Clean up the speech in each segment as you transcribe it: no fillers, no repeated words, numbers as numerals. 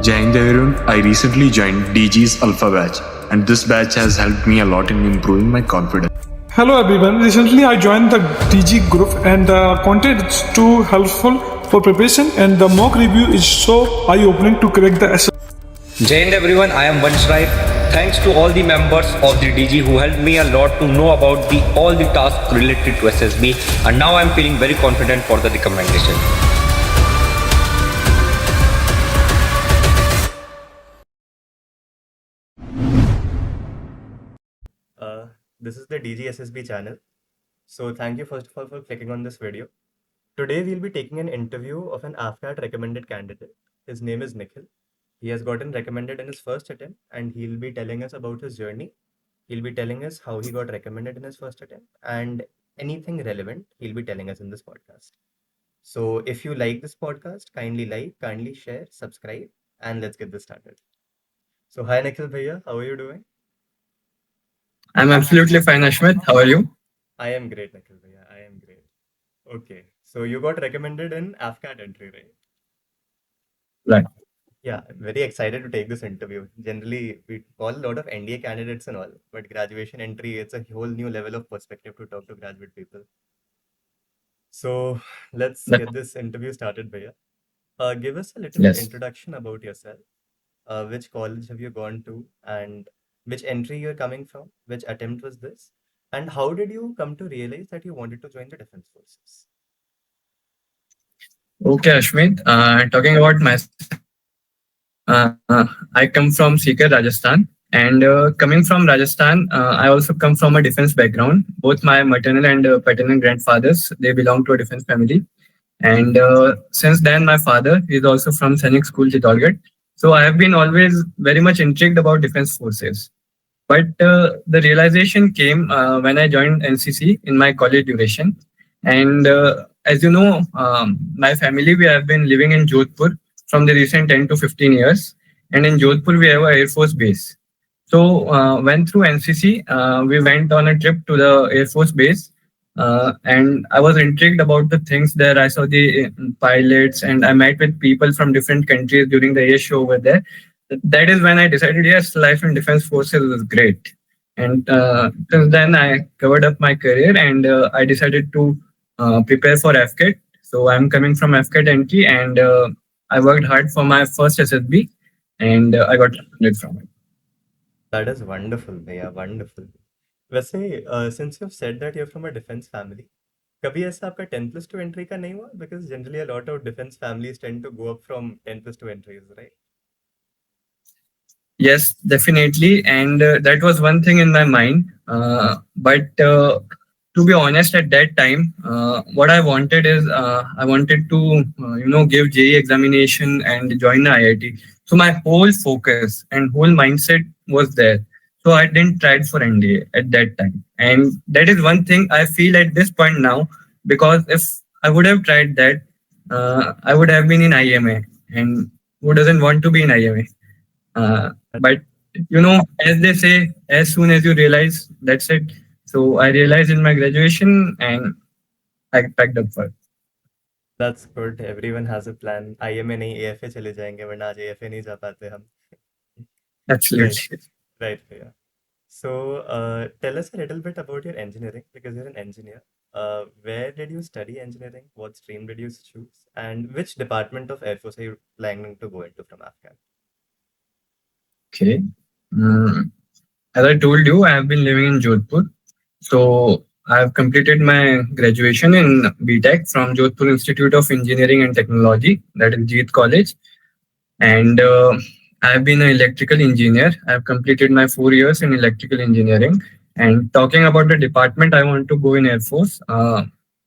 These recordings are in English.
Jai Hind everyone, I recently joined DG's Alpha batch, and this batch has helped me a lot in improving my confidence. Hello everyone, recently I joined the DG group and the content is too helpful for preparation and the mock review is so eye-opening to crack the SSB. Jai Hind everyone, I am Vanshrai. Thanks to all the members of the DG who helped me a lot to know about all the tasks related to SSB, and now I am feeling very confident for the recommendation. This is the DG SSB channel. So thank you first of all for clicking on this video. Today we'll be taking an interview of an AFCAT recommended candidate. His name is Nikhil. He has gotten recommended in his first attempt and he'll be telling us about his journey. He'll be telling us how he got recommended in his first attempt and anything relevant he'll be telling us in this podcast. So if you like this podcast, kindly like, kindly share, subscribe, and let's get this started. So hi Nikhil Bhaiya, how are you doing? I'm absolutely fine, Ashmit. How are you? I am great, Nikhil Bhaiya. I am great. Okay, so you got recommended in AFCAT entry, right? Right. Yeah, I'm very excited to take this interview. Generally, we call a lot of NDA candidates and all, but graduation entry, it's a whole new level of perspective to talk to graduate people. So let's That- get this interview started, Bhaiya. Give us a little Yes. introduction about yourself. Which college have you gone to, and which entry you're coming from? Which attempt was this? And how did you come to realize that you wanted to join the defense forces? Okay, Ashmit. Talking about myself, I come from Sikar, Rajasthan. And coming from Rajasthan, I also come from a defense background. Both my maternal and paternal grandfathers, they belong to a defense family. And since then, my father is also from Sainik School, Chittorgarh. So I have been always very much intrigued about defense forces. But the realization came when I joined NCC in my college duration. And as you know, my family, we have been living in Jodhpur from the recent 10 to 15 years. And in Jodhpur, we have an Air Force base. So when through NCC, we went on a trip to the Air Force base. And I was intrigued about the things there. I saw the pilots and I met with people from different countries during the air show over there. That is when I decided, yes, life in defense forces is great. And since then, I covered up my career and I decided to prepare for AFCAT. So I'm coming from AFCAT entry and I worked hard for my first SSB and I got recommended from it. That is wonderful, Bhaiya, wonderful. वैसे since you've said that you're from a defense family, कभी ऐसा आपका 10+2 entry का नहीं हुआ? Because generally a lot of defense families tend to go up from 10+2 entries, right? Yes, definitely. And that was one thing in my mind. But to be honest, at that time, what I wanted is I wanted to, give JEE examination and join the IIT. So my whole focus and whole mindset was there. So I didn't try for NDA at that time. And that is one thing I feel at this point now, because if I would have tried that, I would have been in IMA. And who doesn't want to be in IMA? But as they say, as soon as you realize, that's it. So I realized in my graduation and I packed up for it. That's good. Everyone has a plan. IMA नहीं AFA चले जाएंगे वरना आज AFA नहीं जा पाते हम. Absolutely. Right, Bhaiya. So tell us a little bit about your engineering because you're an engineer. Where did you study engineering? What stream did you choose? And which department of Air Force are you planning to go into from AFCAT? Okay. As I told you, I have been living in Jodhpur. So I have completed my graduation in BTech from Jodhpur Institute of Engineering and Technology, that is JEET College. And I have been an electrical engineer. I have completed my 4 years in electrical engineering. And talking about the department I want to go in Air Force,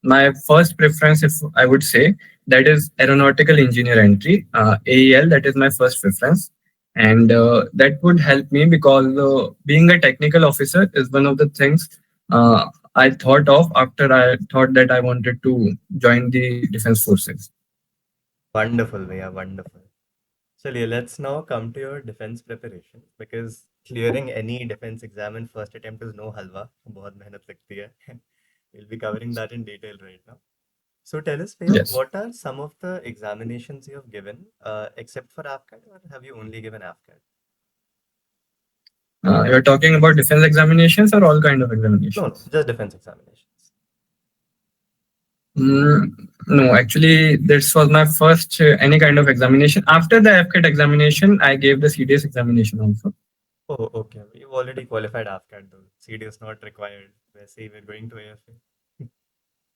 my first preference, if I would say, that is aeronautical engineer entry, AEL, that is my first preference. And that would help me because being a technical officer is one of the things I thought of after I thought that I wanted to join the defense forces. Wonderful, Bhaiya, wonderful. Chaliye, let's now come to your defense preparation because clearing any defense exam in first attempt is no halwa. बहुत मेहनत लगती है. We'll be covering that in detail right now. So tell us, Priya, Yes. what are some of the examinations you have given, except for AFCAT, or have you only given AFCAT? You're talking about defense examinations or all kind of No, no, examinations? just defense examinations. Mm, no, actually, this was my first any kind of examination. After the AFCAT examination, I gave the CDS examination also. Oh, okay. You've already qualified AFCAT though. CD is not required. Say we're going to AFA.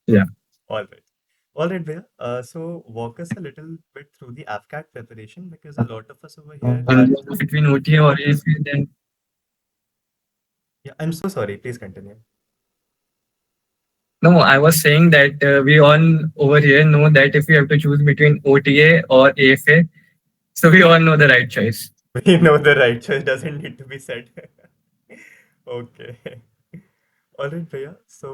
Yeah. All right. All right, Bhaiya. So walk us a little bit through the AFCAT preparation because a lot of us over here are. And between OTA or AFA, then Yeah, I'm so sorry. Please continue. no, I was saying that we all over here know that if we have to choose between OTA or AFA, so we all know the right choice. We know the right choice doesn't need to be said. Okay. All right, Priya. So,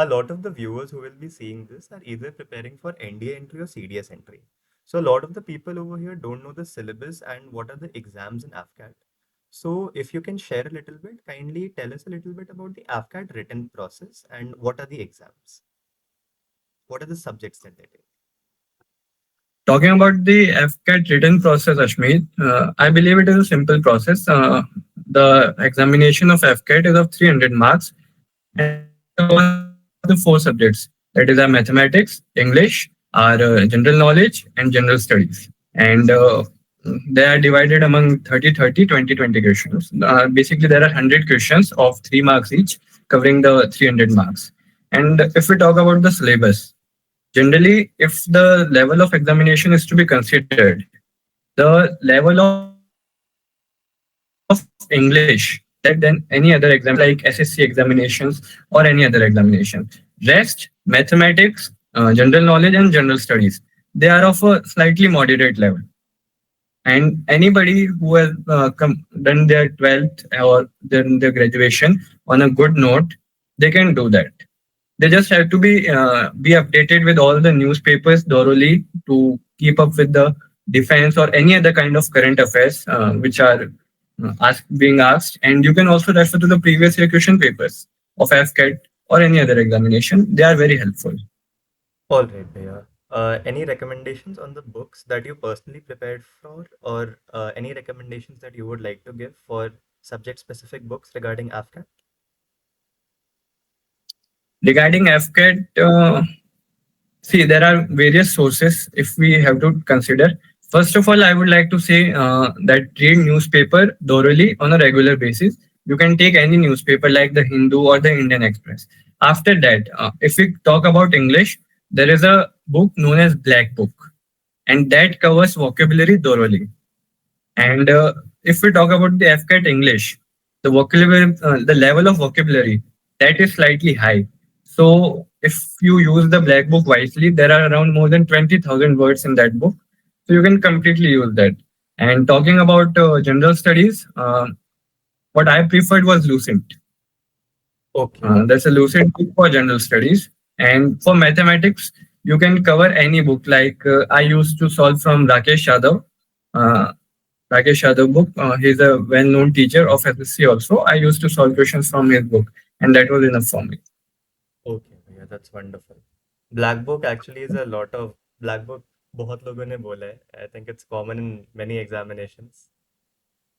a lot of the viewers who will be seeing this are either preparing for NDA entry or CDS entry. So, a lot of the people over here don't know the syllabus and what are the exams in AFCAT. So, if you can share a little bit, kindly tell us a little bit about the AFCAT written process and what are the exams? What are the subjects that they take? Talking about the AFCAT written process, Ashmeet, I believe it is a simple process. The examination of AFCAT is of 300 marks and it covers the four subjects. That is our mathematics, English, our general knowledge, and general studies. And they are divided among 30, 30, 20, 20 questions. Basically, there are 100 questions of 3 marks each, covering the 300 marks. And if we talk about the syllabus, generally, if the level of examination is to be considered, the level of English less than any other exam like SSC examinations or any other examination. Rest, mathematics, general knowledge, and general studies, they are of a slightly moderate level. And anybody who has done their 12th or done their graduation on a good note, they can do that. They just have to be updated with all the newspapers thoroughly to keep up with the defense or any other kind of current affairs which are being asked. And you can also refer to the previous year question papers of AFCAT or any other examination. They are very helpful. All right, Bhaiya. Any recommendations on the books that you personally prepared for, or any recommendations that you would like to give for subject-specific books regarding AFCAT? Regarding AFCAT, see, there are various sources if we have to consider. First of all, I would like to say that read newspaper thoroughly on a regular basis. You can take any newspaper like the Hindu or the Indian Express. After that, if we talk about English, there is a book known as Black Book, and that covers vocabulary thoroughly. And if we talk about the AFCAT English, the level of vocabulary that is slightly high. So if you use the Black Book wisely, there are around more than 20,000 words in that book. So you can completely use that. And talking about general studies, what I preferred was Lucent. Okay. That's a Lucent book for general studies. And for mathematics, you can cover any book. Like I used to solve from Rakesh Yadav. Uh, Rakesh Yadav book. He's a well-known teacher of SSC also. I used to solve questions from his book, and that was enough for me. Okay, yeah, that's wonderful. Black book actually is a lot of black book. बहुत लोगों ने बोला है. I think it's common in many examinations.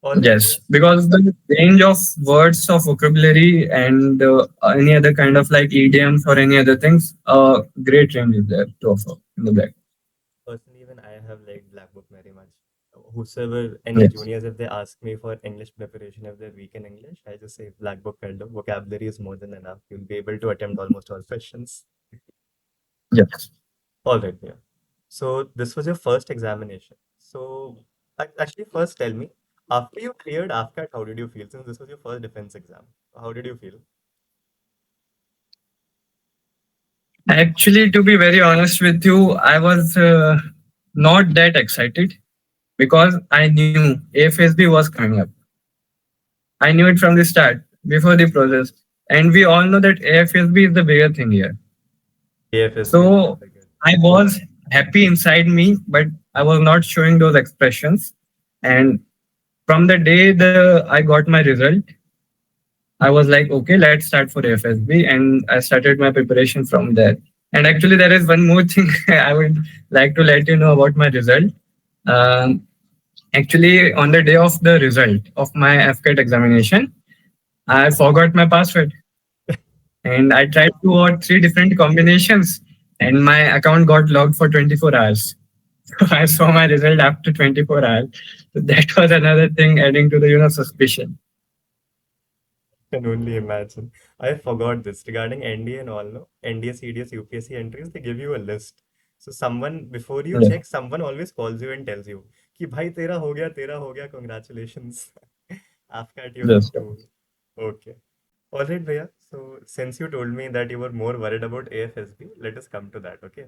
All right, Yes, yes. because the range of words of vocabulary and any other kind of like idioms or any other things, great range is there to offer in the black. Personally, even I have liked Black Book very much. Whosoever, any Yes. juniors, if they ask me for English preparation, if they're weak in English, I just say Black Book kar lo. Vocabulary is more than enough. You'll be able to attempt almost all questions. Yes. All right, yeah. So this was your first examination. So actually, first tell me, after you cleared AFCAT, how did you feel? Since this was your first defense exam, how did you feel? Actually, to be very honest with you, I was not that excited because I knew AFSB was coming up. I knew it from the start before the process. And we all know that AFSB is the bigger thing here. AFSB is So very good. I was happy inside me, but I was not showing those expressions. And from the day I got my result, I was like, okay, let's start for AFSB. And I started my preparation from there. And actually, there is one more thing I would like to let you know about my result. Um, Actually, on the day of the result of my AFCAT examination, I forgot my password and I tried 2 or 3 different combinations, and my account got logged for 24 hours. So I saw my result after 24 hours. So that was another thing adding to the suspicion. Can only imagine. I forgot this regarding NDA and all, no? NDA, CDS, UPSC entries, they give you a list. So someone, before you Yes. check, someone always calls you and tells you, कि भाई तेरा हो गया, congratulations. AFCAT you have Yes. to. Okay. All right, Bhaiya. So since you told me that you were more worried about AFSB, let us come to that, okay?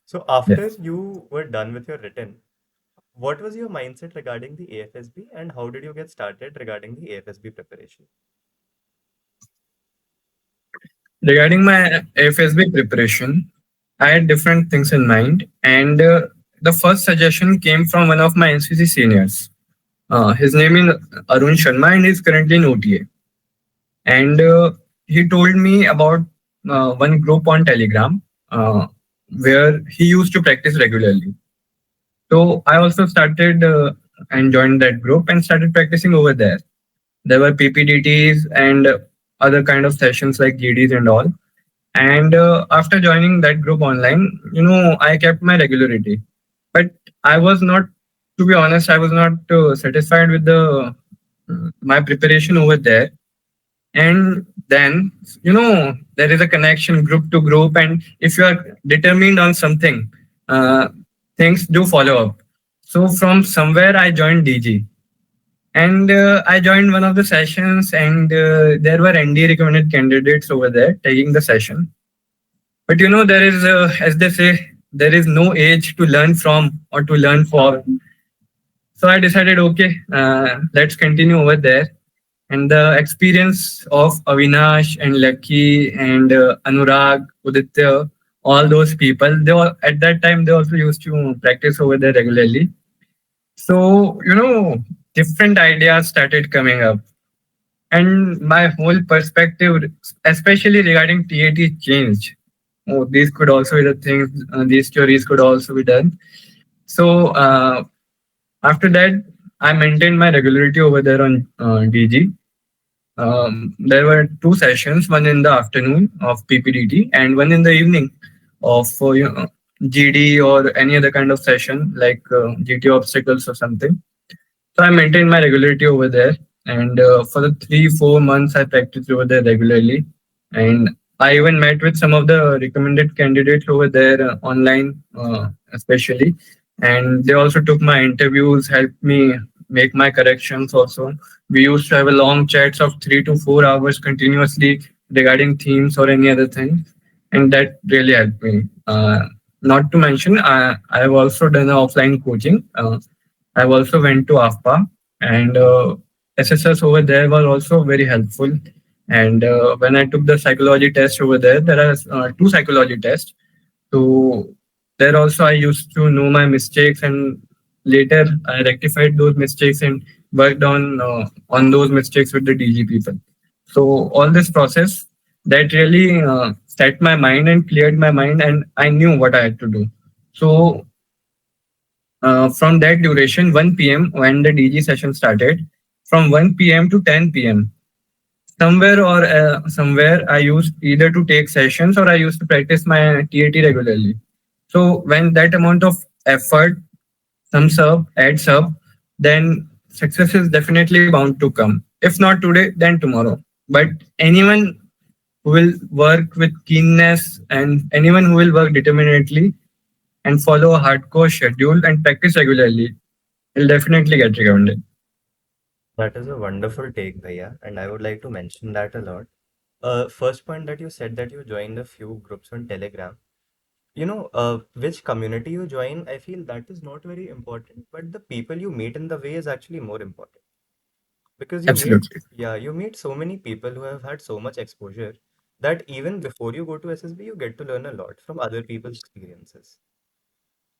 So after Yes. you were done with your written, what was your mindset regarding the AFSB and how did you get started regarding the AFSB preparation? Regarding my FSB preparation, I had different things in mind, and the first suggestion came from one of my NCC seniors. His name is Arun Sharma, and he's currently in OTA. And he told me about one group on Telegram where he used to practice regularly. So I also started and joined that group and started practicing over there. There were PPDTs and other kind of sessions like GDs and all. And after joining that group online, I kept my regularity. But I was not, to be honest, I was not satisfied with the my preparation over there. And then there is a connection group to group, and if you are determined on something, uh, things do follow up. So from somewhere I joined DG, and I joined one of the sessions, and there were ND recommended candidates over there taking the session. But there is, as they say, there is no age to learn from or to learn for. So I decided, okay, let's continue over there. And the experience of Avinash and Lucky and Anurag, Uditya, all those people, they all at that time they also used to practice over there regularly. So different ideas started coming up, and my whole perspective, especially regarding TAT, changed. Oh, these could also be the things. These theories could also be done. So after that, I maintained my regularity over there on DG. There were 2 sessions, one in the afternoon of PPDT and one in the evening of GD or any other kind of session like GT obstacles or something. So I maintained my regularity over there, and for the 3 4 months I practiced over there regularly, and I even met with some of the recommended candidates over there online, especially, and they also took my interviews, helped me make my corrections. Also, we used to have a long chats of 3 to 4 hours continuously regarding themes or any other thing, and that really helped me. Not to mention, I have also done offline coaching. I've also went to AFPA, and SSS over there was also very helpful. And when I took the psychology test over there, there are 2 psychology tests. So there also I used to know my mistakes, and later I rectified those mistakes and worked on those mistakes with the DG people. So all this process that really set my mind and cleared my mind, and I knew what I had to do. So from that duration, 1 p.m. when the DG session started, from 1 p.m. to 10 p.m. Somewhere I used either to take sessions or I used to practice my TAT regularly. So when that amount of effort sums up, adds up, then success is definitely bound to come. If not today, then tomorrow. But anyone who will work with keenness and anyone who will work determinedly and follow a hardcore schedule and practice regularly will definitely get recommended. That is a wonderful take, Bhaiya, and I would like to mention that a lot. First point that you said that you joined a few groups on Telegram. Which community you join, I feel that is not very important, but the people you meet in the way is actually more important because Absolutely. you meet so many people who have had so much exposure that even before you go to SSB, you get to learn a lot from other people's experiences.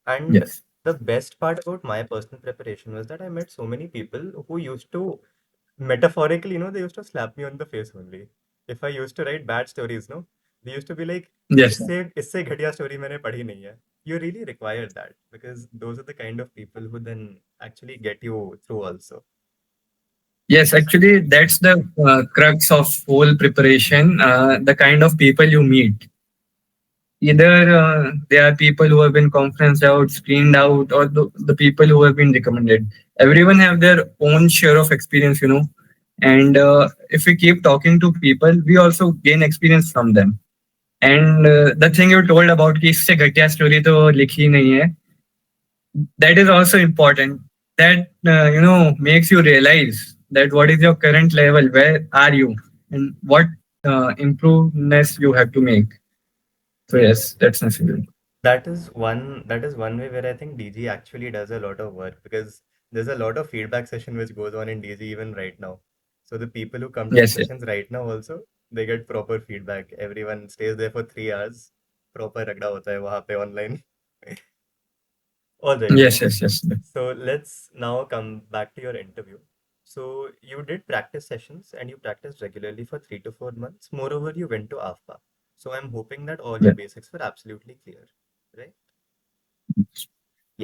And Yes. the best part about my personal preparation was that I met so many people who used to metaphorically, they used to slap me on the face only. If I used to write bad stories, no, They used to be like, Yes, इससे घटिया story मैंने पढ़ी नहीं है. You really require that because those are the kind of people who then actually get you through also. yes. Actually, that's the crux of whole preparation. The kind of people you meet. Either they are people who have been conferenced out, screened out, or the people who have been recommended. Everyone have their own share of experience, And if we keep talking to people, we also gain experience from them. And the thing you told about कि इससे घटिया story तो लिखी नहीं है, that is also important. That makes you realize that what is your current level, where are you, and what improvements you have to make. So yes, that's necessary. That is one way where I think DG actually does a lot of work because there's a lot of feedback session which goes on in DG even right now. So the people who come to the Yes, yes, sessions right now also they get proper feedback. Everyone stays there for 3 hours. Proper रगड़ा होता है वहाँ पे online. All right. yes, yes, yes. So let's now come back to your interview. So you did practice sessions and you practiced regularly for 3 to 4 months. Moreover, you went to AFPA. So I'm hoping that all your Yeah. basics were absolutely clear, right?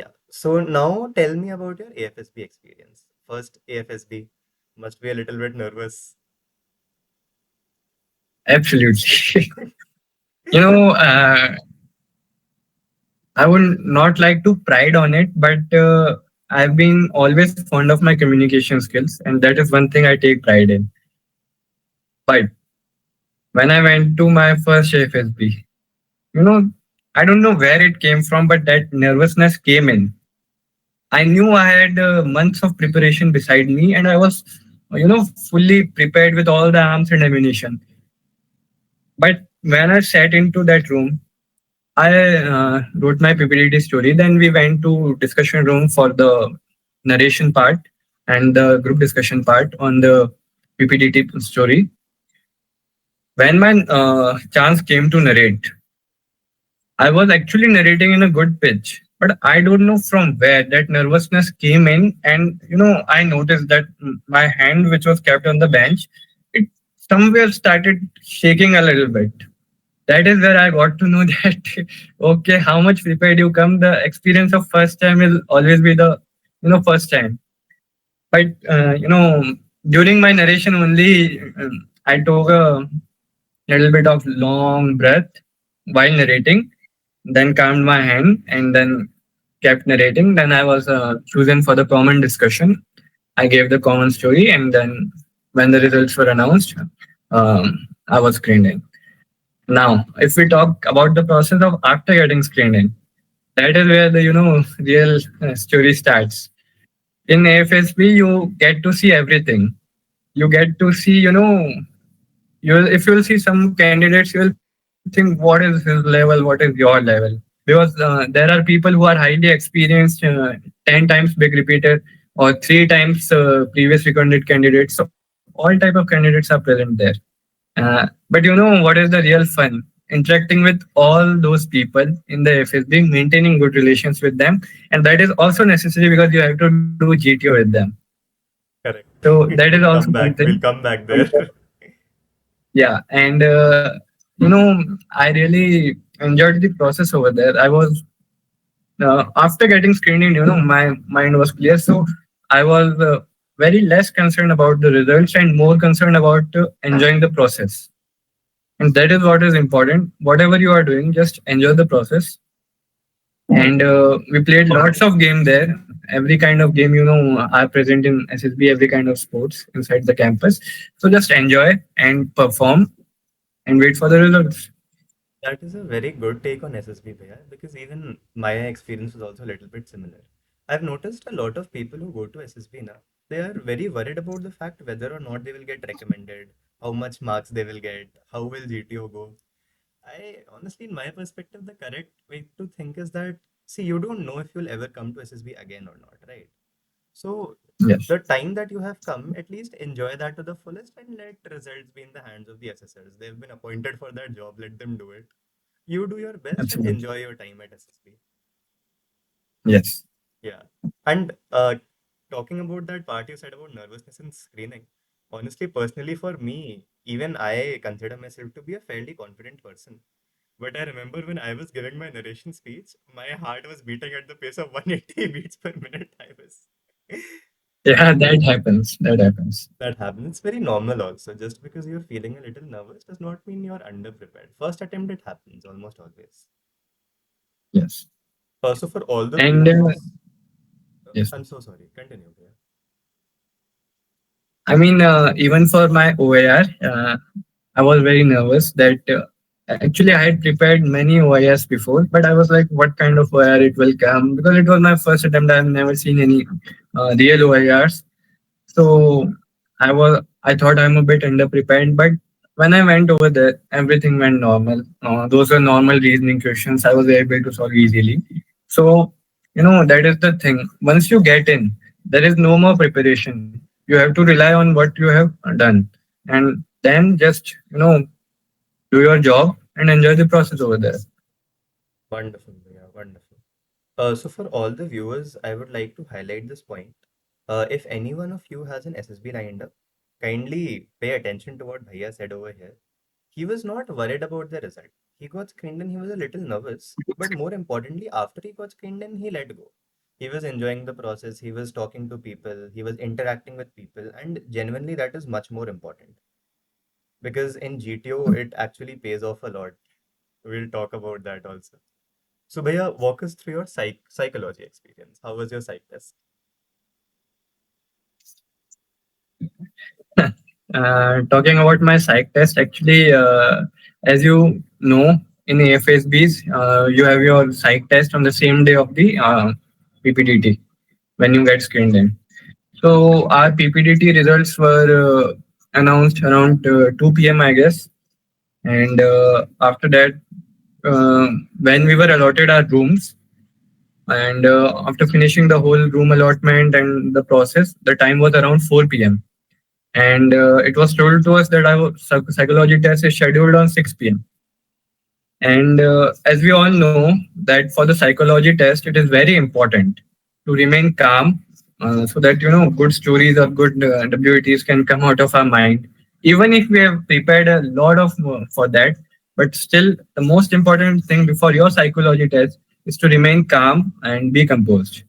Yeah. So now tell me about your AFSB experience. First AFSB must be a little bit nervous. Absolutely. you know, uh, I would not like to pride on it, but I've been always fond of my communication skills, and that is one thing I take pride in. But when I went to my first FSB, you know, I don't know where it came from, but that nervousness came in. I knew I had months of preparation beside me, and I was, fully prepared with all the arms and ammunition. But when I sat into that room, I wrote my PPT story. Then we went to discussion room for the narration part and the group discussion part on the PPT story. When my chance came to narrate, I was actually narrating in a good pitch, but I don't know from where that nervousness came in, and I noticed that my hand, which was kept on the bench, it somewhere started shaking a little bit. That is where I got to know that okay, how much prepared you come. The experience of first time will always be the first time. But during my narration only, I took a little bit of long breath while narrating, then calmed my hand, and then kept narrating. Then I was chosen for the common discussion. I gave the common story, and then when the results were announced, I was screened in. Now, if we talk about the process of after getting screened in, that is where the real story starts. In AFSB, you get to see everything. You get to see, you'll if you'll see some candidates, you'll think what is his level, what is your level, because there are people who are highly experienced, 10 times big repeater or 3 times previous recommended candidates. So all type of candidates are present there. But what is the real fun? Interacting with all those people in the FSB, maintaining good relations with them, and that is also necessary because you have to do GTO with them. Correct. So that is We'll also come back. something. We'll come back there. Yeah, and I really enjoyed the process over there. I was after getting screened in, my mind was clear, so I was very less concerned about the results and more concerned about enjoying the process. And that is what is important. Whatever you are doing, just enjoy the process. And we played lots of game there. Every kind of game, are present in SSB. Every kind of sports inside the campus. So just enjoy and perform and wait for the results. That is a very good take on SSB, Bhaiya, because even my experience was also a little bit similar. I've noticed a lot of people who go to SSB now, they are very worried about the fact whether or not they will get recommended, how much marks they will get, how will GTO go. I honestly, in my perspective, the correct way to think is that, see, you don't know if you'll ever come to SSB again or not, right? So Yes, the time that you have come, at least enjoy that to the fullest and let results be in the hands of the assessors. They've been appointed for that job, let them do it. You do your best and absolutely. enjoy your time at SSB. Yes. Yeah. And talking about that part you said about nervousness and screening, Honestly, personally, for me, even I consider myself to be a fairly confident person. But I remember when I was giving my narration speech, my heart was beating at the pace of 180 beats per minute. I was. Yeah, that happens. That happens. That happens. It's very normal also. Just because you're feeling a little nervous does not mean you're underprepared. First attempt, it happens almost always. Yes. Also, for all the And viewers, yes. I'm so sorry. Continue. Yeah. I mean, even for my OAR, I was very nervous that actually I had prepared many OARs before, but I was like, what kind of OAR it will come? Because it was my first attempt. I've never seen any real OARs. So I thought I'm a bit underprepared, but when I went over there, everything went normal. Those were normal reasoning questions. I was able to solve easily. So, that is the thing. Once you get in, there is no more preparation. You have to rely on what you have done, and then just, do your job and enjoy the process over there. Wonderful. Yeah, wonderful. So, for all the viewers, I would like to highlight this point. If any one of you has an SSB lined up, kindly pay attention to what Bhaiya said over here. He was not worried about the result. He got screened and he was a little nervous, but more importantly, after he got screened in, he let go. He was enjoying the process, he was talking to people, he was interacting with people, and genuinely, that is much more important because in GTO, it actually pays off a lot. We'll talk about that also. So, Bhaiya, walk us through your psychology experience. How was your psych test? Talking about my psych test, actually, as you know, in AFSBs, you have your psych test on the same day of the PPDT when you get screened in. So our PPDT results were announced around 2 p.m., I guess. And after that, when we were allotted our rooms, and after finishing the whole room allotment and the process, the time was around 4 p.m. And it was told to us that our psychology test is scheduled on 6 p.m. And as we all know, that for the psychology test, it is very important to remain calm, so that good stories or good WATs can come out of our mind. Even if we have prepared a lot of for that, but still, the most important thing before your psychology test is to remain calm and be composed.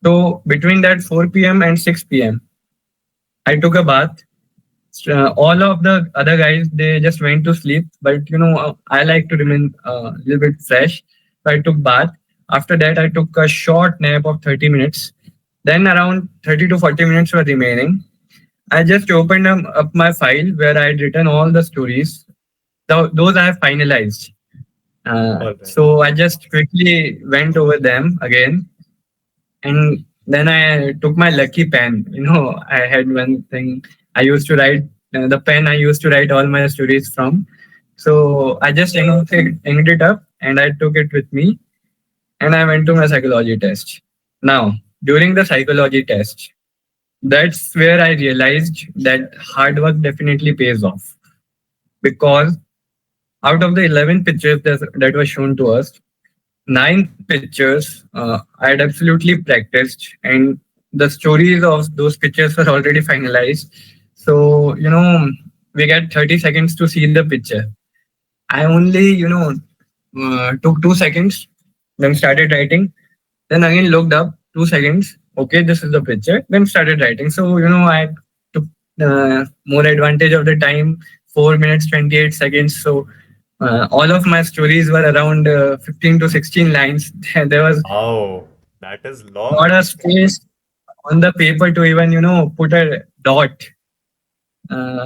So between that 4 p.m. and 6 p.m., I took a bath. All of the other guys, they just went to sleep, but I like to remain a little bit fresh, so I took bath. After that, I took a short nap of 30 minutes. Then around 30 to 40 minutes were remaining. I just opened up my file where I had written all the stories. Those I have finalized. All right. So I just quickly went over them again, and then I took my lucky pen. I had one thing I used to write, the pen I used to write all my stories from. So I just inked it up and I took it with me, and I went to my psychology test. Now, during the psychology test, that's where I realized that hard work definitely pays off, because out of the 11 pictures that were shown to us, 9 pictures I had absolutely practiced, and the stories of those pictures were already finalized. So, we get 30 seconds to see the picture. I only, took 2 seconds, then started writing, then again looked up 2 seconds. Okay, this is the picture. Then started writing. So, I took more advantage of the time, 4 minutes, 28 seconds. So, all of my stories were around 15 to 16 lines. There was Wow, that is not long. a space on the paper to even, put a dot.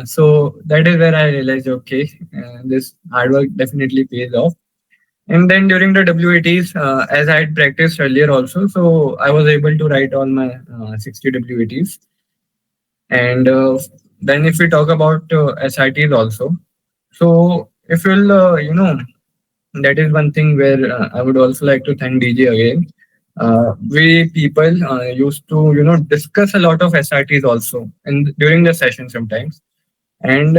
So that is where I realized, okay, this hard work definitely pays off. And then during the WATs, as I had practiced earlier also, so I was able to write all my 60 WATs. And then if we talk about SRTs also, so if you'll, that is one thing where I would also like to thank DJ again. We people used to, discuss a lot of SRTs also, and during the session sometimes. And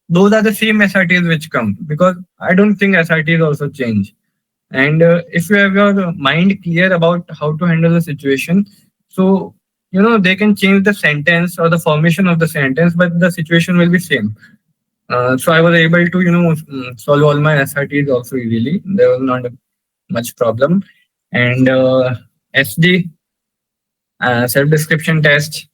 those are the same SRTs which come, because I don't think SRTs also change. And if you have your mind clear about how to handle the situation, so they can change the sentence or the formation of the sentence, but the situation will be same. So I was able to solve all my SRTs also easily. There was not much problem. And SD, self description test,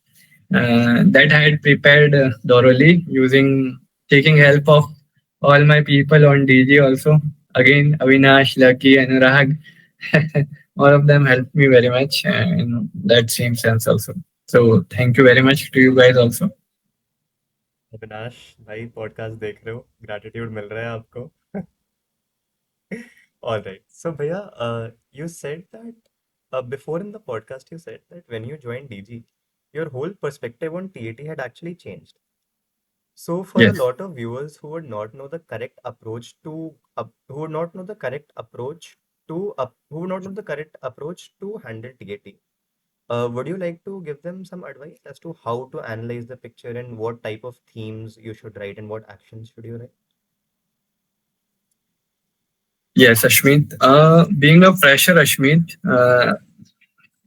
that I had prepared thoroughly using taking help of all my people on DG also. Again, Avinash, Lucky, Anurag, all of them helped me very much in that same sense also. So thank you very much to you guys also. Avinash भाई podcast देख रहे हो, gratitude मिल रहा है आपको. All right. So, Bhaiya, you said that before in the podcast, you said that when you joined DG, your whole perspective on TAT had actually changed. So, for a Yes. lot of viewers who would not know the correct approach to, who would not know the correct approach who would not know the correct approach to handle TAT, would you like to give them some advice as to how to analyze the picture and what type of themes you should write and what actions should you write? Yes, Ashmit. Being a fresher, Ashmit,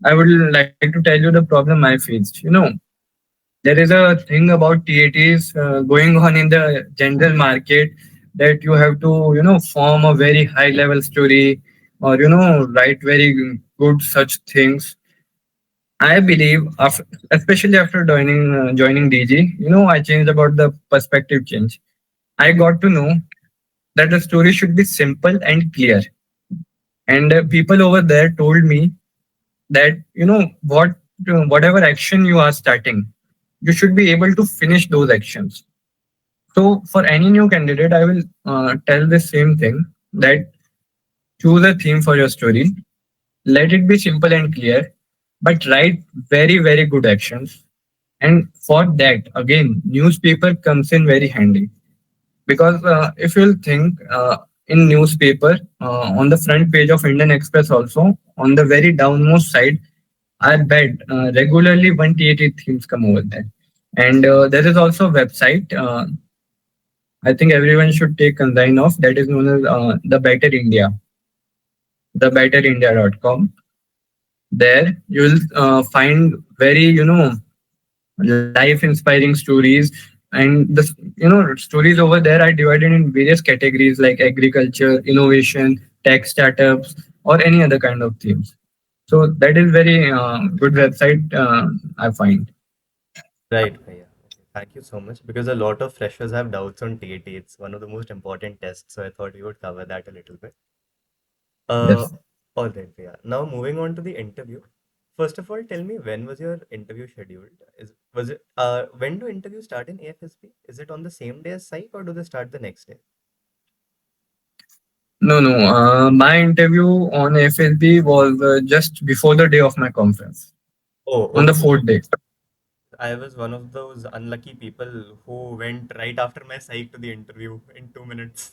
I would like to tell you the problem I faced. There is a thing about TATs going on in the general market that you have to, form a very high level story or, write very good such things. I believe, especially after joining DG, I changed about the perspective change. I got to know that the story should be simple and clear. And people over there told me that whatever action you are starting, you should be able to finish those actions. So for any new candidate, I will tell the same thing, that choose a theme for your story, let it be simple and clear, but write very very good actions. And for that, again, newspaper comes in very handy, because if you'll think, in newspaper, on the front page of Indian Express also, on the very downmost side, I bet regularly 180 themes come over there. And there is also a website, I think everyone should take consign of, that is known as the Better India, thebetterindia.com. There you will find very life inspiring stories, and the stories over there are divided in various categories like agriculture, innovation, tech startups, or any other kind of themes. So that is very good website, I find. Right, Bhaiya. Okay, thank you so much. Because a lot of freshers have doubts on TAT. It's one of the most important tests, so I thought we would cover that a little bit. Uh, Yes. all right, Bhaiya. Now moving on to the interview. First of all, tell me, when was your interview scheduled? Was it when do interviews start in AFSB? Is it on the same day as psych or do they start the next day? No, no. My interview on FSB was just before the day of my conference, Oh, on the okay. fourth day. I was one of those unlucky people who went right after my psych to the interview in 2 minutes.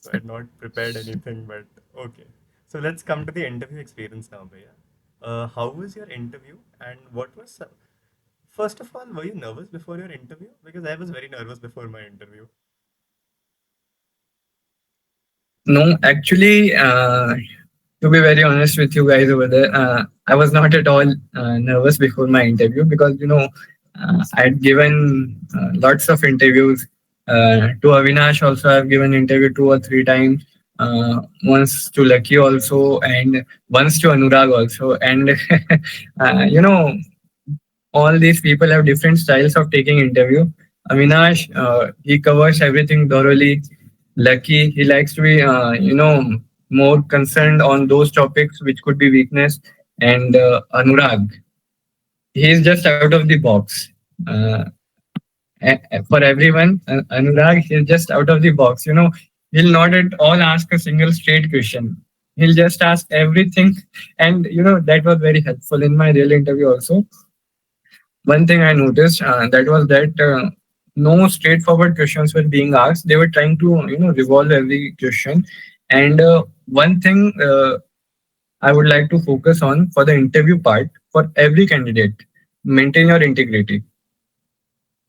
So I had not prepared anything, but okay. So let's come to the interview experience now, Bhaiya. How was your interview and what was first of all, were you nervous before your interview? Because I was very nervous before my interview. No, actually, to be very honest with you guys over there, I was not at all nervous before my interview, because I had given lots of interviews. To Avinash also, I've given interview 2 or 3 times. Once to Lucky also, and once to Anurag also. And all these people have different styles of taking interview. Avinash, he covers everything thoroughly. Lucky, he likes to be, more concerned on those topics which could be weakness. And Anurag, he is just out of the box. For everyone, Anurag, he's just out of the box. He'll not at all ask a single straight question. He'll just ask everything. And, that was very helpful in my real interview also. One thing I noticed, that was that no straightforward questions were being asked. They were trying to revolve every question. And one thing I would like to focus on for the interview part, for every candidate, maintain your integrity,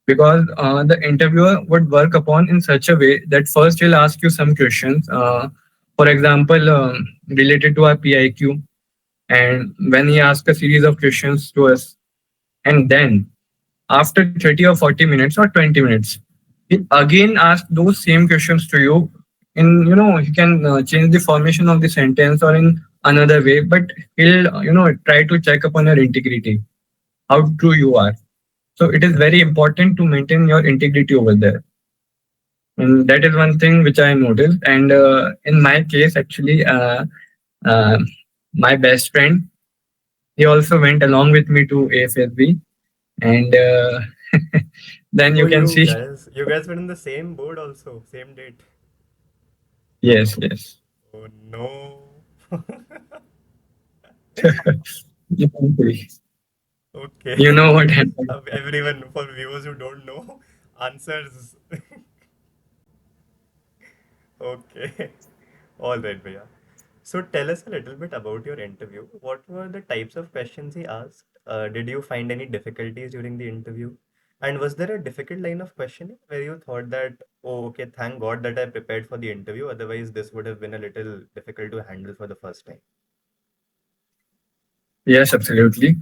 because the interviewer would work upon in such a way that first he'll ask you some questions, for example, related to our PIQ, And when he asked a series of questions to us, and then after 30 or 40 minutes or 20 minutes, he again asked those same questions to you. In, he can change the formation of the sentence or in another way, but he'll try to check upon your integrity, how true you are. So it is very important to maintain your integrity over there. And that is one thing which I noticed. And in my case, actually, uh, my best friend, he also went along with me to AFSB. And then Oh, you can see, you guys were in the same board also, same date. yes, yes. Oh no. You can see. You Okay. know what happened. Everyone, for viewers who don't know, answers. Okay. All right, Bhaiya. So tell us a little bit about your interview. What were the types of questions he asked? Did you find any difficulties during the interview? And was there a difficult line of questioning where you thought that, oh, okay, thank God that I prepared for the interview, otherwise this would have been a little difficult to handle for the first time? Yes, absolutely.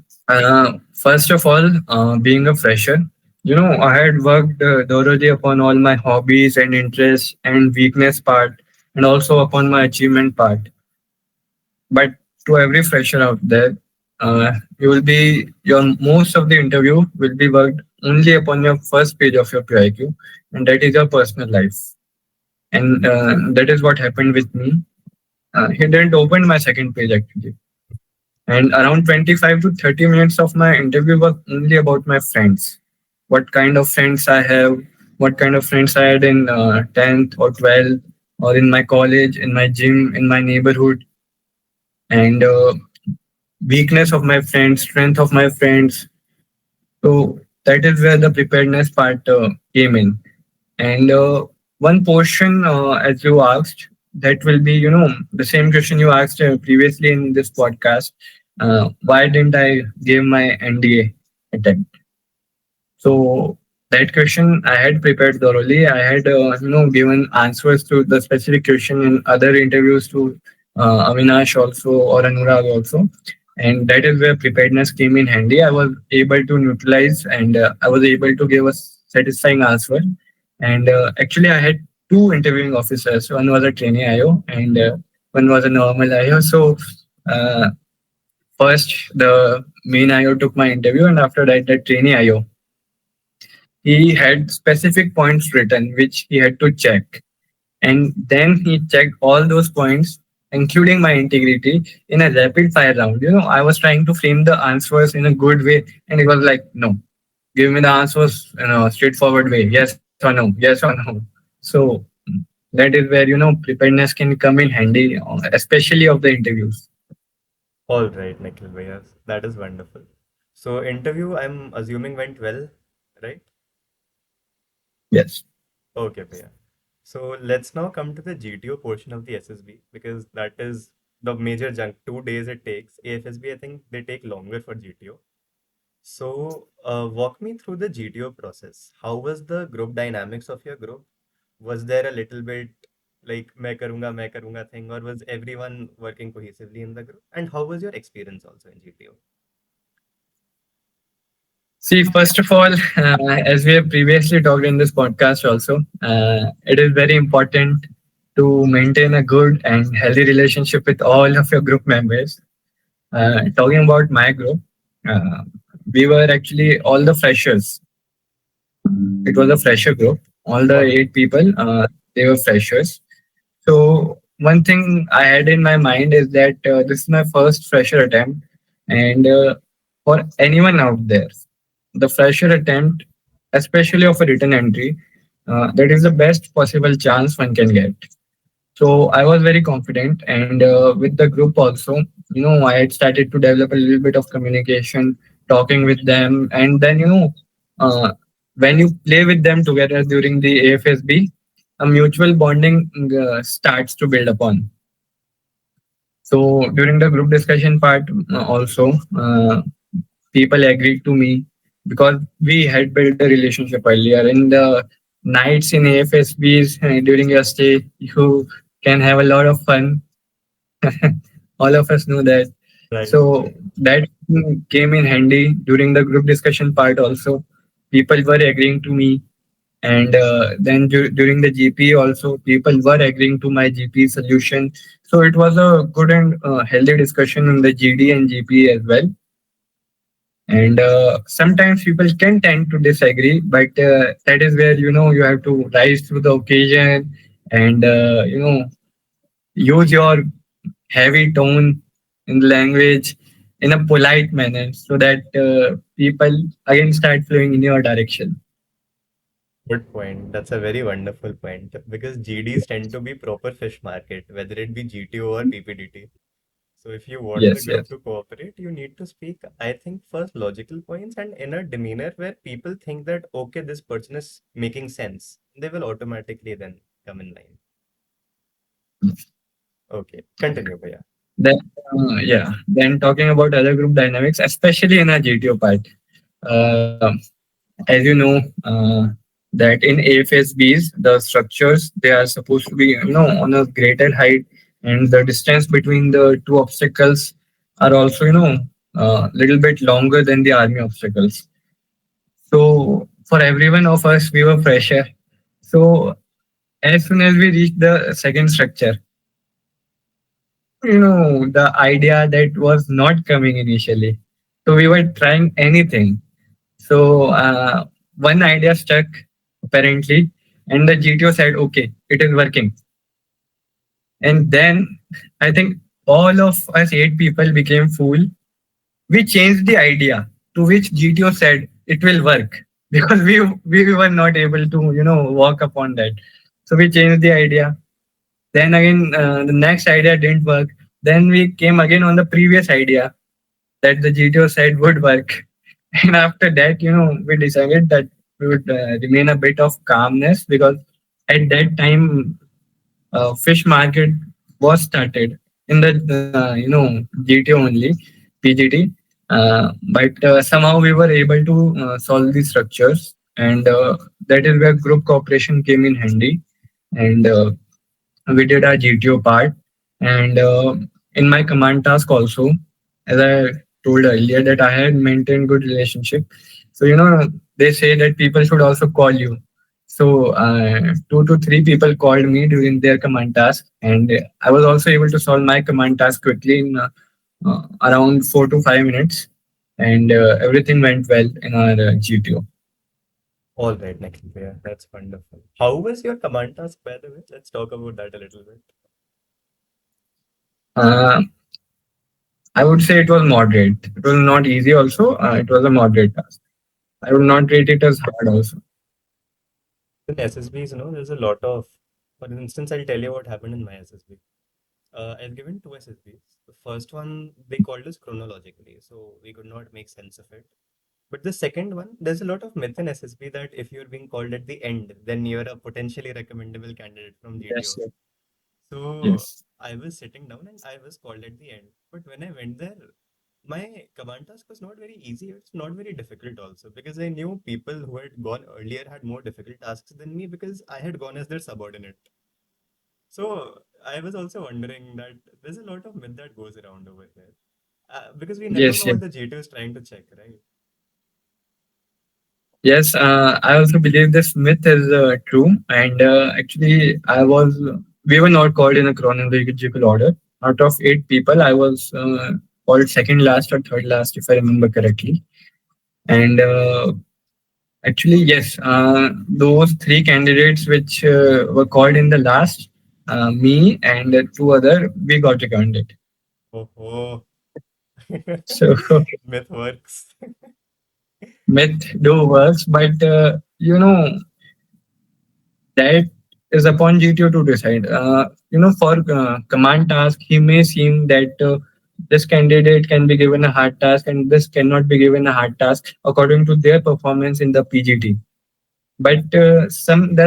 First of all, being a fresher, I had worked thoroughly upon all my hobbies and interests and weakness part, and also upon my achievement part. But to every fresher out there, you will be your most of the interview will be worked only upon your first page of your PIQ, and that is your personal life. And that is what happened with me. He didn't open my second page actually. And around 25 to 30 minutes of my interview was only about my friends. What kind of friends I have, what kind of friends I had in 10th or 12th, or in my college, in my gym, in my neighborhood, and weakness of my friends, strength of my friends. So that is where the preparedness part came in. And one portion, as you asked, that will be, the same question you asked previously in this podcast. Why didn't I give my NDA attempt? So that question I had prepared thoroughly. I had, given answers to the specific question in other interviews to Avinash also or Anurag also. And that is where preparedness came in handy. I was able to neutralize and I was able to give a satisfying answer. And actually, I had two interviewing officers. One was a trainee IO and one was a normal IO. So uh, first, the main IO took my interview, and after that, the trainee IO, he had specific points written which he had to check, and then he checked all those points including my integrity in a rapid fire round. I was trying to frame the answers in a good way, and he was like, no, give me the answers in a straightforward way, yes or no, yes or no. So that is where preparedness can come in handy, especially of the interviews. All right, Nikhil Bhaiya. That is wonderful. So interview, I'm assuming went well, right? Yes. Okay, Bhaiya. So let's now come to the GTO portion of the SSB because that is the major junk. 2 days it takes. AFSB, I think they take longer for GTO. So walk me through the GTO process. How was the group dynamics of your group? Was there a little bit like मैं करूँगा thing, or was everyone working cohesively in the group? And how was your experience also in GTO? See, first of all, as we have previously talked in this podcast, also, it is very important to maintain a good and healthy relationship with all of your group members. Talking about my group, uh, we were actually all the freshers. It was a fresher group. All the All 8 people, they were freshers. So one thing I had in my mind is that this is my first fresher attempt, and for anyone out there, the fresher attempt, especially of a written entry, that is the best possible chance one can get. So I was very confident, and with the group also, I had started to develop a little bit of communication, talking with them, and then uh, when you play with them together during the AFSB, a mutual bonding starts to build upon. So during the group discussion part, also people agreed to me because we had built a relationship earlier. In the nights in AFSBs during your stay, you can have a lot of fun. All of us know that. Right. So that came in handy during the group discussion part also. People were agreeing to me, and then during the GP also, people were agreeing to my GP solution. So it was a good and healthy discussion in the GD and GP as well. And sometimes people can tend to disagree, but that is where you have to rise through the occasion and use your heavy tone in the language in a polite manner so that people again start flowing in your direction. Good point. That's a very wonderful point because GDs tend to be proper fish market, whether it be GTO or PPDT. So if you want the Yes, group yes, to cooperate, you need to speak, I think, first logical points and in a demeanor where people think that, okay, this person is making sense. They will automatically then come in line. Okay, continue, Bhaiya. then yeah, then talking about other group dynamics, especially in a GTO part. uh, as you know, that in AFSBs, the structures, they are supposed to be on a greater height, and the distance between the two obstacles are also little bit longer than the army obstacles. So for every one of us, we were fresher. So as soon as we reached the second structure, the idea that was not coming initially. So we were trying anything. So one idea stuck apparently, and the GTO said, "Okay, it is working." And then I think all of us 8 people became fool. We changed the idea, to which GTO said it will work because we were not able to walk upon that. So we changed the idea. Then again, the next idea didn't work. Then we came again on the previous idea that the GTO said would work. And after that, we decided that we would remain a bit of calmness, because at that time, fish market was started in the GTO only, PGT. But somehow we were able to solve the structures, and that is where group cooperation came in handy. And we did our GTO part, and in my command task also, as I told earlier, that I had maintained good relationship. So they say that people should also call you. So 2 to 3 people called me during their command task, and I was also able to solve my command task quickly in around 4 to 5 minutes, and everything went well in our GTO. All right, Nikhil, Bhaiya, that's wonderful. How was your command task, by the way? Let's talk about that a little bit. Uh, I would say it was moderate. It was not easy. Also, it was a moderate task. I would not rate it as hard. Also, In SSBs, there's a lot of, for instance, I'll tell you what happened in my SSB. I've given 2 SSBs. The first one they called us chronologically, so we could not make sense of it. But the second one, there's a lot of myth in SSB that if you're being called at the end, then you're a potentially recommendable candidate from yes, GTO. So yes, I was sitting down and I was called at the end. But when I went there, my command task was not very easy. It's not very difficult also because I knew people who had gone earlier had more difficult tasks than me because I had gone as their subordinate. So I was also wondering that there's a lot of myth that goes around over there because we never yes, know yes. what the GTO is trying to check, right? Yes, I also believe this myth is true. And actually, we were not called in a chronological order. Out of 8 people, I was called second last or third last, if I remember correctly. And actually, yes, those 3 candidates which were called in the last, me and 2 other, we got recommended. Oh, oh. So Myth works. myth do works, but that is upon GTO to decide. For command task, he may seem that this candidate can be given a hard task and this cannot be given a hard task according to their performance in the PGT. But there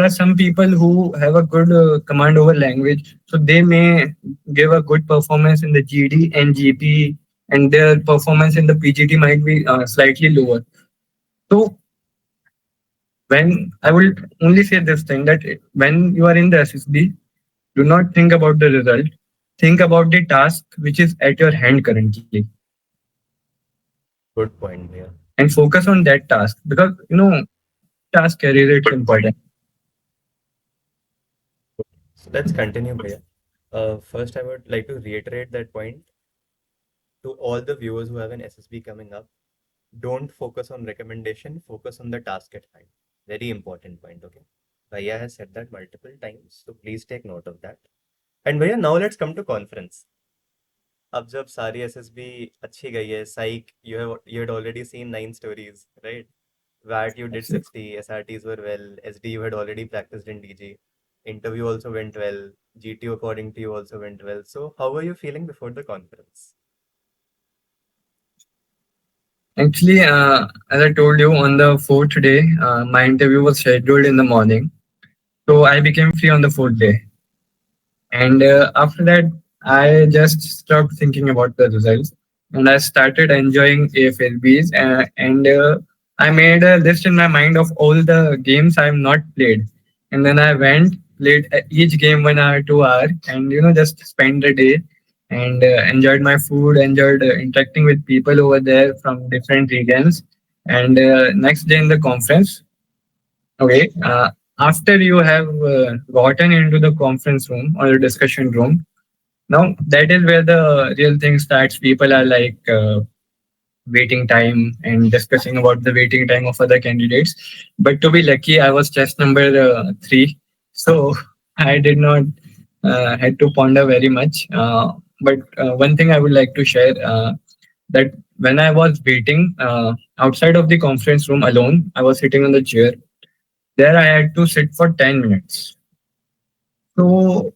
are some people who have a good command over language, so they may give a good performance in the GD and GP, and their performance in the PGT might be slightly lower. So when I will only say this thing, that when you are in the SSB, do not think about the result. think about the task which is at your hand currently Good point, Bhaiya. and focus on that task because task carries its importance. So let's continue, Bhaiya. First, I would like to reiterate that point to all the viewers who have an SSB coming up. Don't focus on recommendation, focus on the task at hand. Very important point, okay? Bhaiya has said that multiple times, so please take note of that. And Bhaiya, now let's come to conference. अब जब सारी SSB अच्छी गई है, psych, you had already seen 9 stories, right? VAT you did 60, SRTs were well, SD you had already practiced in DG. Interview also went well, GTO according to you also went well. So how were you feeling before the conference? Actually, as I told you, on the fourth day, my interview was scheduled in the morning. So I became free on the fourth day. And after that, I just stopped thinking about the results and I started enjoying AFLBs. And I made a list in my mind of all the games I have not played. And then I went, played each game 1 hour, 2 hour, and just spent the day and enjoyed my food, enjoyed interacting with people over there from different regions. And next day in the conference, okay, after you have gotten into the conference room or the discussion room, now that is where the real thing starts. People are like waiting time and discussing about the waiting time of other candidates. But to be lucky, I was test number 3, so I did not had to ponder very much. But one thing I would like to share that when I was waiting outside of the conference room alone, I was sitting on the chair. There, I had to sit for 10 minutes. So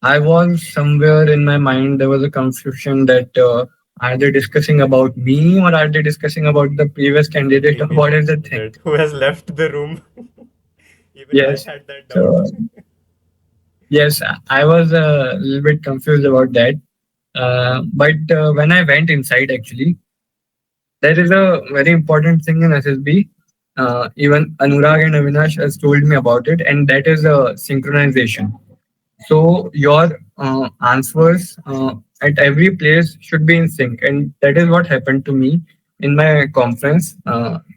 I was somewhere in my mind, there was a confusion that are they discussing about me or are they discussing about the previous candidate or what is the thing? Who has left the room? Even I Yes. had that doubt. So, yes, I was a little bit confused about that. But when I went inside, actually, there is a very important thing in SSB. Even Anurag and Avinash has told me about it, and that is synchronization. So your answers at every place should be in sync, and that is what happened to me in my conference.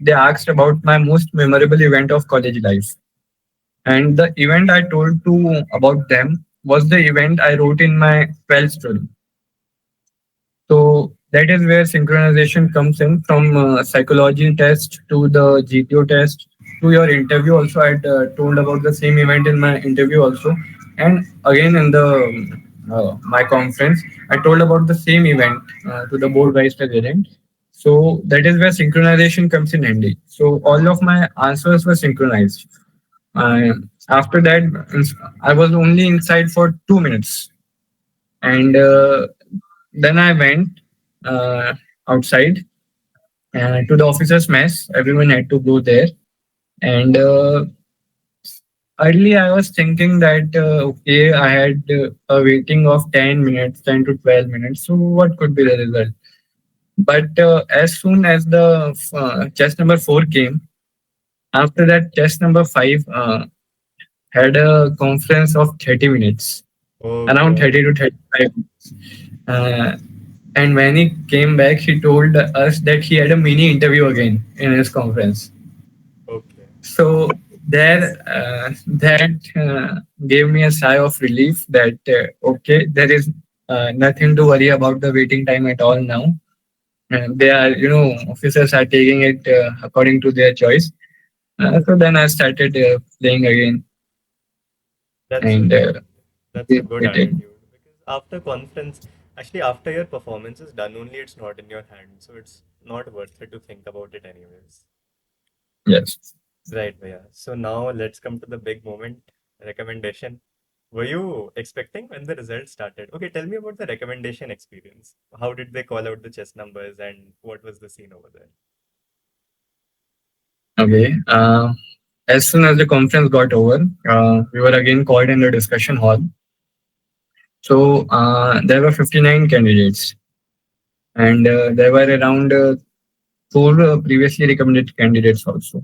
They asked about my most memorable event of college life, and the event I told to about them was the event I wrote in my 12th story. So that is where synchronization comes in from psychology test to the GTO test to your interview. Also, I told about the same event in my interview also, and again in the my conference, I told about the same event to the board vice president. So that is where synchronization comes in handy. So all of my answers were synchronized. After that, I was only inside for 2 minutes, and then I went uh, outside to the officers' mess. Everyone had to go there. And early, I was thinking that, okay, I had a waiting of 10 minutes, 10 to 12 minutes. So, what could be the result? But as soon as the chest number 4 came, after that, chest number 5 had a conference of 30 minutes, Oh, around God. 30 to 35 minutes. Uh, And when he came back, he told us that he had a mini interview again in his conference. Okay. So there, that gave me a sigh of relief that okay, there is nothing to worry about the waiting time at all now. They are, officers are taking it according to their choice. So then I started playing again That's and that's a good waiting. attitude because after conference, actually after your performance is done, only it's not in your hand, so it's not worth it to think about it anyways. Yes. Right, Bhaiya. So now let's come to the big moment, recommendation. Were you expecting when the results started? Okay, tell me about the recommendation experience. How did they call out the chess numbers and what was the scene over there? Okay. As soon as the conference got over, we were again called in the discussion hall. So there were 59 candidates, and there were around 4 previously recommended candidates also.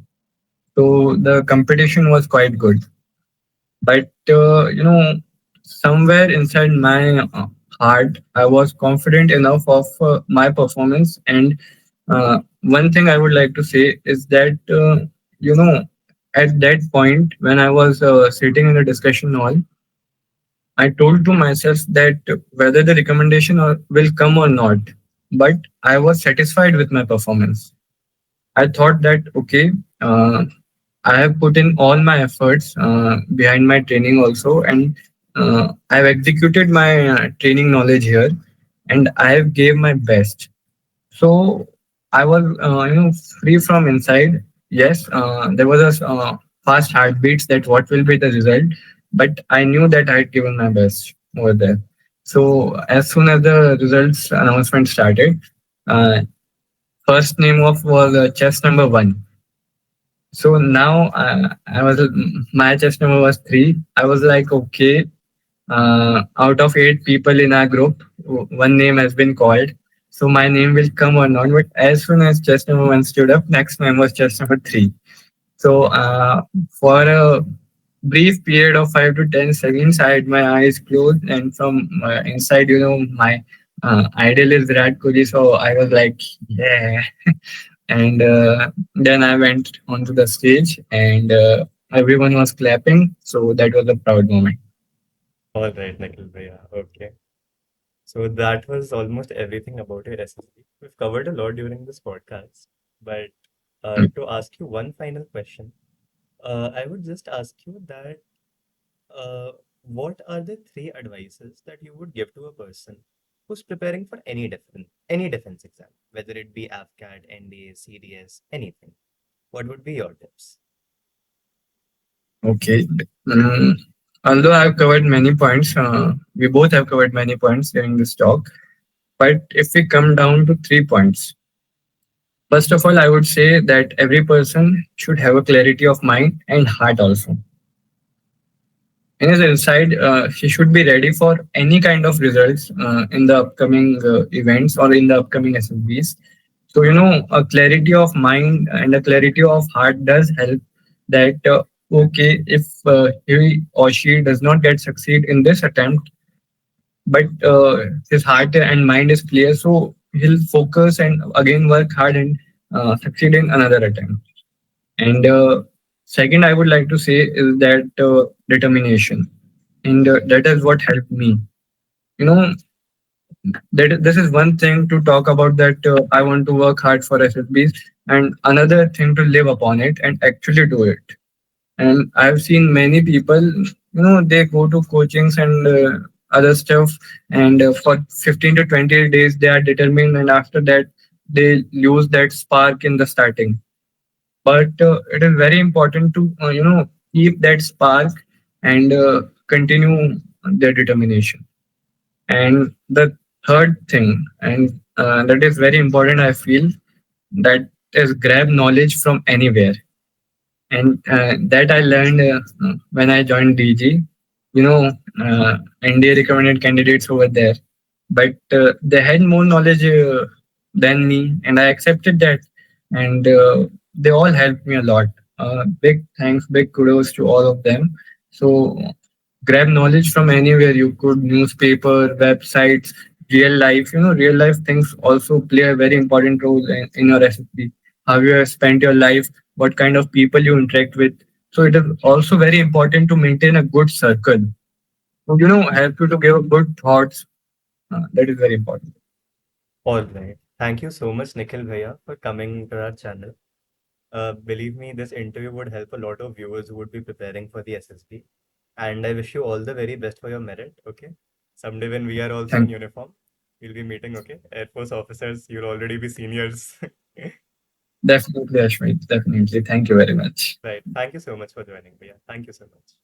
So the competition was quite good. But somewhere inside my hard, I was confident enough of my performance. And one thing I would like to say is that, you know, at that point when I was sitting in the discussion hall, I told to myself that whether the recommendation will come or not, but I was satisfied with my performance. I thought that, okay, I have put in all my efforts behind my training also, and I've executed my training knowledge here, and I have gave my best. So I was, free from inside. Yes, there was a fast heartbeats that what will be the result, but I knew that I had given my best over there. So as soon as the results announcement started, uh, first name of was chess number one. So now I was my chess number was three. I was like, okay, out of eight people in our group, one name has been called. So my name will come or not. But as soon as chess number one stood up, next name was chess number three. So for a brief period of 5 to 10 seconds, I had my eyes closed, and from inside, my idol is Virat Kohli. So I was like, yeah. And then I went onto the stage, and everyone was clapping. So that was a proud moment. All right, Nikhil Bhaiya. Okay. So that was almost everything about your SSB. We've covered a lot during this podcast, but to ask you one final question, I would just ask you that what are the three advices that you would give to a person who's preparing for any defense exam, whether it be AFCAT, NDA, CDS, anything? What would be your tips? Okay. Mm, Although I've covered many points, we both have covered many points during this talk. But if we come down to 3 points, first of all, I would say that every person should have a clarity of mind and heart also. In his inside, he should be ready for any kind of results in the upcoming events or in the upcoming SSBs. So, a clarity of mind and a clarity of heart does help that, okay, if he or she does not get succeed in this attempt, but his heart and mind is clear, so he'll focus and again work hard and succeed in another attempt. And second, I would like to say is that determination, and that is what helped me. You know, that this is one thing to talk about that I want to work hard for SSBs, and another thing to live upon it and actually do it. And I've seen many people, they go to coachings and other stuff, and for 15 to 20 days they are determined, and after that they lose that spark in the starting. But it is very important to keep that spark and continue their determination. And the third thing, and that is very important, I feel, that is grab knowledge from anywhere. And that I learned when I joined DG. NDA recommended candidates over there, but they had more knowledge than me, and I accepted that. And they all helped me a lot. Big thanks, big kudos to all of them. So grab knowledge from anywhere you could, newspaper, websites, real life. Real life things also play a very important role in your recipe. How you have spent your life, what kind of people you interact with. So it is also very important to maintain a good circle. So, help you to give good thoughts. That is very important. All right. Thank you so much, Nikhil Bhaiya, for coming to our channel. Believe me, this interview would help a lot of viewers who would be preparing for the SSB. And I wish you all the very best for your merit. Okay. Someday when we are also in Thank uniform, we'll be meeting. Okay. Air Force officers, you'll already be seniors. Definitely, Ashwin. Definitely. Thank you very much. Right. Thank you so much for joining, Bhaiya. Thank you so much.